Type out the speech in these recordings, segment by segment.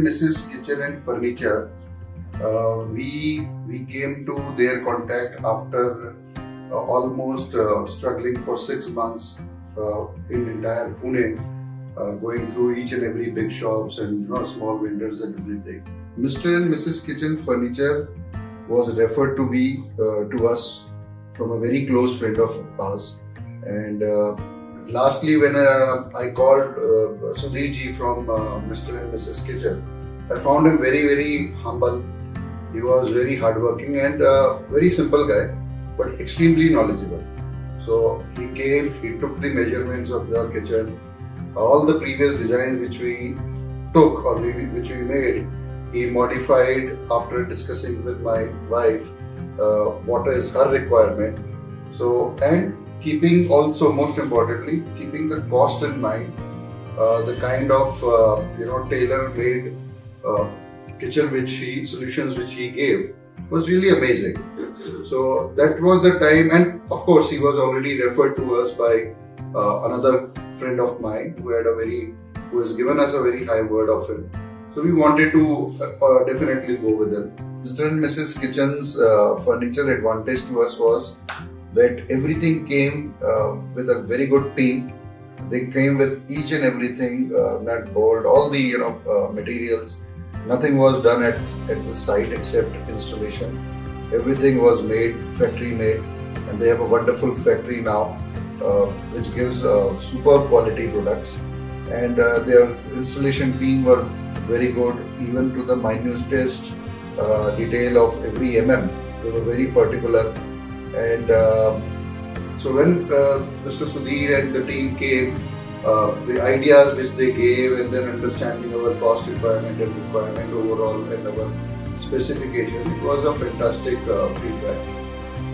Mrs. Kitchen and Furniture, we came to their contact after almost struggling for 6 months in entire Pune, going through each and every big shops and small vendors and everything. Mr. and Mrs. Kitchen Furniture was referred to us from a very close friend of ours, and lastly, when I called Sudhir ji from Mr. and Mrs. Kitchen, I found him very humble. He was very hardworking and very simple guy, but extremely knowledgeable. So he came, he took the measurements of the kitchen, all the previous designs which we took or which we made, he modified after discussing with my wife what is her requirement. So, and keeping also, most importantly, keeping the cost in mind, the kind of tailor-made kitchen solutions which he gave was really amazing. So that was the time, and of course he was already referred to us by another friend of mine who has given us a very high word of him. So we wanted to definitely go with them. Mr. and Mrs. Kitchen's furniture advantage to us was that everything came with a very good team. They came with each and everything, nut, bolt, all the materials. Nothing was done at the site except installation. Everything was made, factory made, and they have a wonderful factory now, which gives superb quality products. And their installation team were very good, even to the minutest detail of every They were very particular. And so when Mr. Sudhir and the team came, the ideas which they gave, and then understanding our cost requirement overall and our specification, it was a fantastic feedback.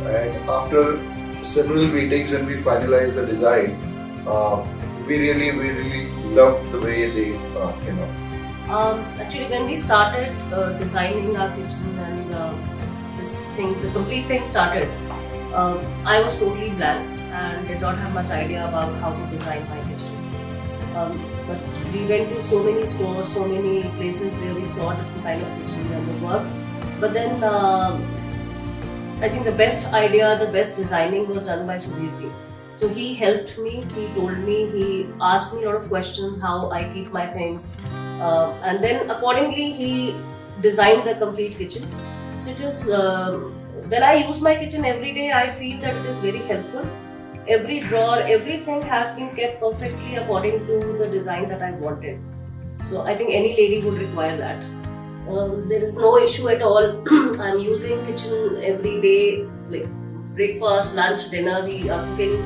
And after several meetings, when we finalized the design, we really loved the way they came out. Actually, when we started designing our kitchen and the complete thing started, I was totally blank and did not have much idea about how to design my kitchen. But we went to so many stores, so many places where we saw different kind of kitchen and the work. But then I think the best idea, the best designing was done by Sudhir ji. So he helped me, he told me, he asked me a lot of questions, how I keep my things. And then accordingly he designed the complete kitchen. So it is, when I use my kitchen every day, I feel that it is very helpful. Every drawer, everything has been kept perfectly according to the design that I wanted. So I think any lady would require that. There is no issue at all. I'm using kitchen every day, like breakfast, lunch, dinner, we are cooking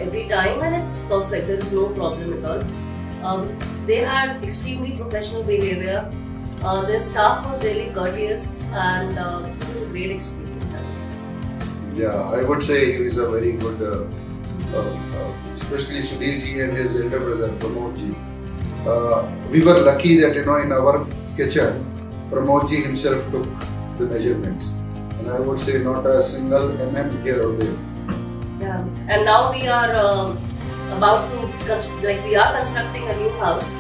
every time, and it's perfect. There is no problem at all. They had extremely professional behavior. Their staff was really courteous, and it was a great experience, I would say. Yeah, I would say he is a very good, especially Sudhir ji and his elder brother Pramod ji. We were lucky that in our kitchen, Pramod ji himself took the measurements, and I would say not a single here or there. Yeah, and now we are about to we are constructing a new house.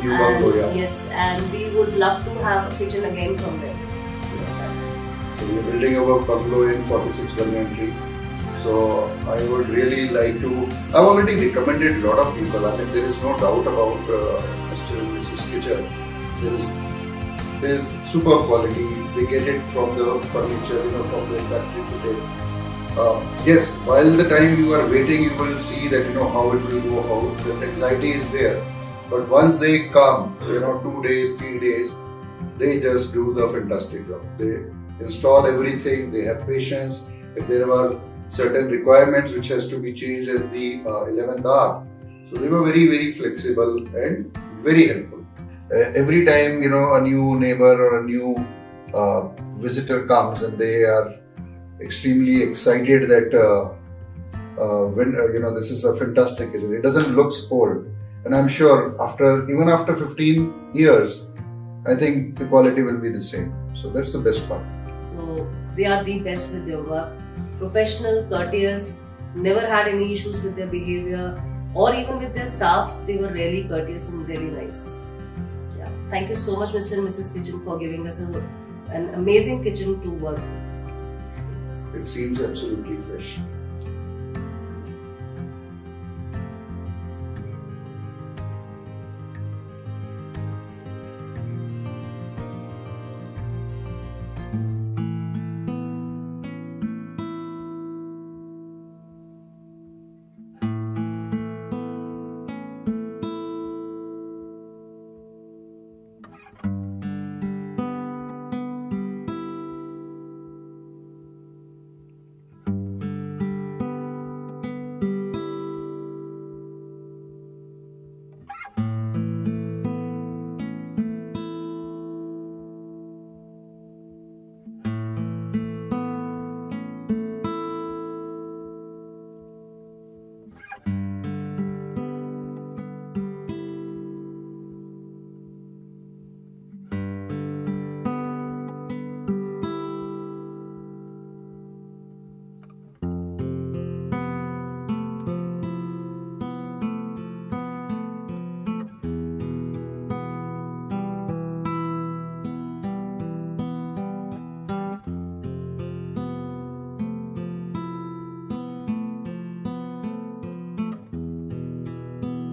New bungalow, yeah. Yes, and we would love to have a kitchen again from there. So we are building our bungalow in 46 Banyan. So I would really like to. I've already recommended a lot of people. I mean, there is no doubt about Mr. and Mrs. Kitchen. There is superb quality. They get it from the furniture, from the factory fitted. Yes, while the time you are waiting, you will see that how it will go, how the anxiety is there. But once they come, 2 days, 3 days, they just do the fantastic job. They install everything, they have patience. If there were certain requirements which has to be changed at the 11th hour, so they were very flexible and very helpful. Every time, a new neighbor or a new visitor comes, and they are extremely excited that when this is a fantastic kitchen. It doesn't look old. And I'm sure even after 15 years, I think the quality will be the same. So that's the best part. So they are the best with their work. Professional, courteous, never had any issues with their behavior or even with their staff. They were really courteous and really nice. Yeah. thank you so much, Mr. and Mrs. Kitchen, for giving us an amazing kitchen to work. It seems absolutely fresh.